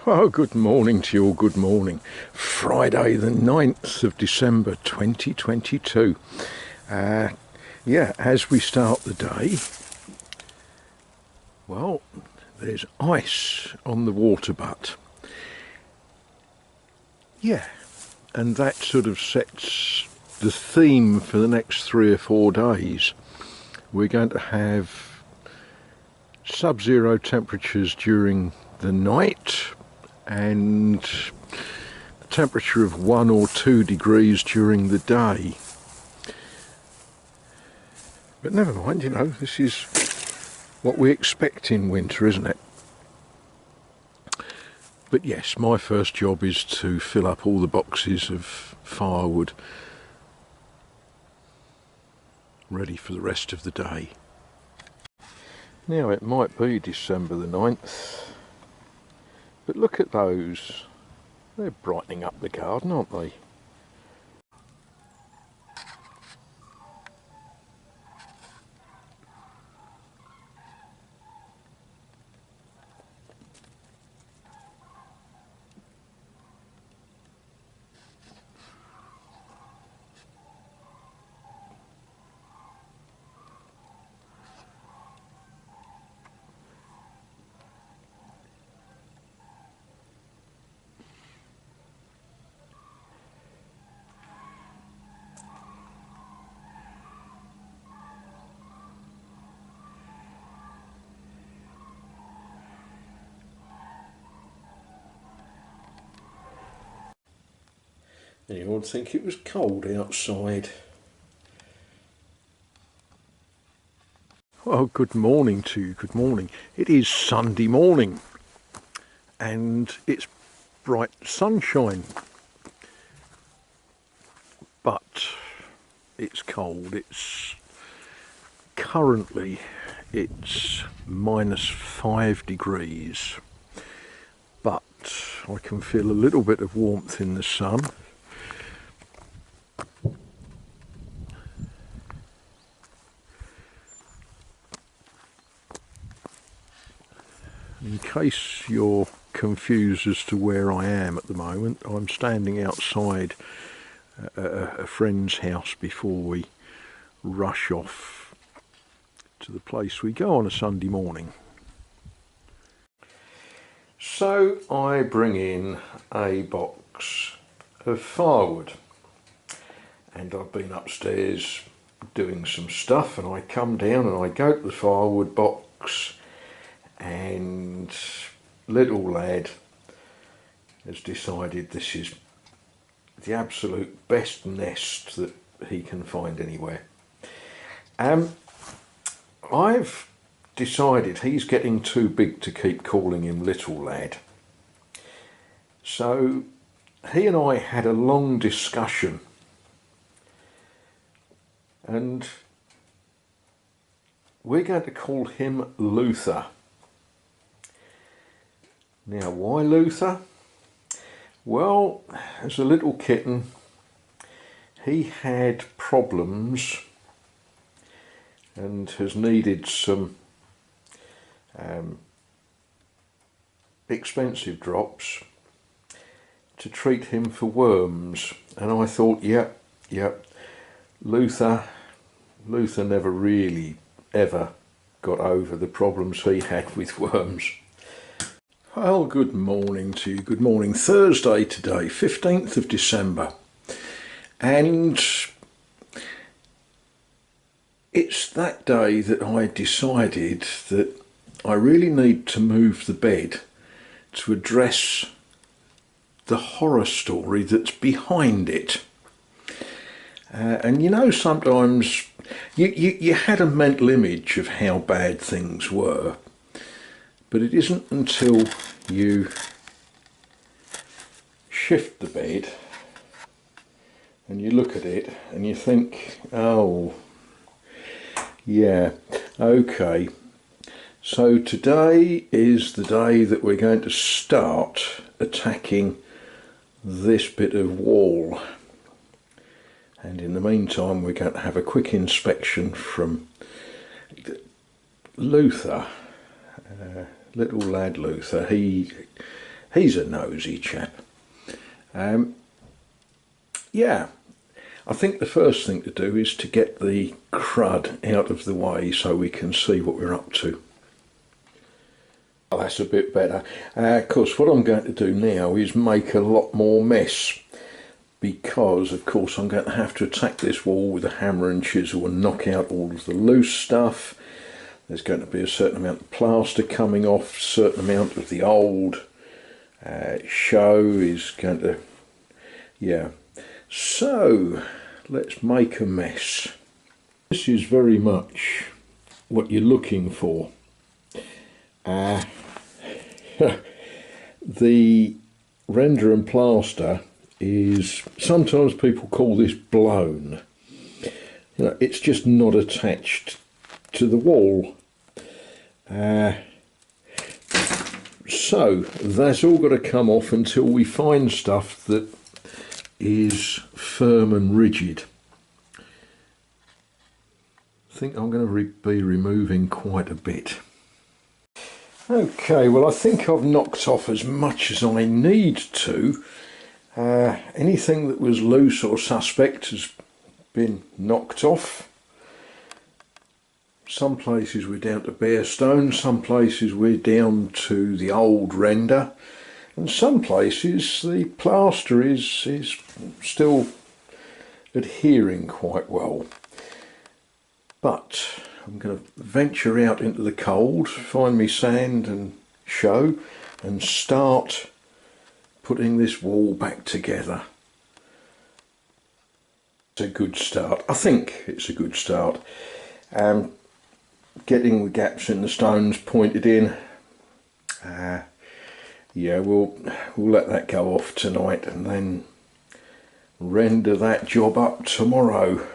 Well, good morning to you all, good morning. Friday the 9th of December 2022. As we start the day, well, there's ice on the water butt. Yeah, and that sort of sets the theme for the next 3 or 4 days. We're going to have sub-zero temperatures during the night and a temperature of 1 or 2 degrees during the day. But never mind, you know, this is what we expect in winter, isn't it? But yes, my first job is to fill up all the boxes of firewood ready for the rest of the day. Now it might be December the 9th, but look at those. They're brightening up the garden, aren't they? Anyone would think it was cold outside. Well, good morning to you, good morning. It is Sunday morning and it's bright sunshine, but it's cold. Currently it's -5 degrees, but I can feel a little bit of warmth in the sun. In case you're confused as to where I am at the moment, I'm standing outside a friend's house before we rush off to the place we go on a Sunday morning. So I bring in a box of firewood, and I've been upstairs doing some stuff, and I come down and I go to the firewood box, and little lad has decided this is the absolute best nest that he can find anywhere. I've decided he's getting too big to keep calling him little lad, so he and I had a long discussion, and we're going to call him Luther. Now, why Luther? Well, as a little kitten, he had problems and has needed some expensive drops to treat him for worms. And I thought, yep, Luther never really ever got over the problems he had with worms. Well, good morning to you, good morning. Thursday today, 15th of December, and it's that day that I decided that I really need to move the bed to address the horror story that's behind it. And you know, sometimes you had a mental image of how bad things were, but it isn't until you shift the bed and you look at it and you think, oh, yeah, okay. So today is the day that we're going to start attacking this bit of wall. And in the meantime, we're going to have a quick inspection from Luther. Little lad Luther, he He's a nosy chap. Yeah, I think the first thing to do is to get the crud out of the way so we can see what we're up to. Oh, that's a bit better. Of course, what I'm going to do now is make a lot more mess, because of course I'm going to have to attack this wall with a hammer and chisel and knock out all of the loose stuff. There's going to be a certain amount of plaster coming off, a certain amount of the old show is going to, yeah. So let's make a mess. This is very much what you're looking for. The render and plaster is, sometimes people call this blown. You know, it's just not attached to the wall. So that's all got to come off until we find stuff that is firm and rigid. I think I'm going to be removing quite a bit. Okay, well I think I've knocked off as much as I need to. Anything that was loose or suspect has been knocked off. Some places we're down to bare stone, some places we're down to the old render, and some places the plaster is still adhering quite well. But I'm going to venture out into the cold, find me sand and show, and start putting this wall back together. It's a good start. I think it's a good start. Getting the gaps in the stones pointed in. Yeah, we'll let that go off tonight and then render that job up tomorrow.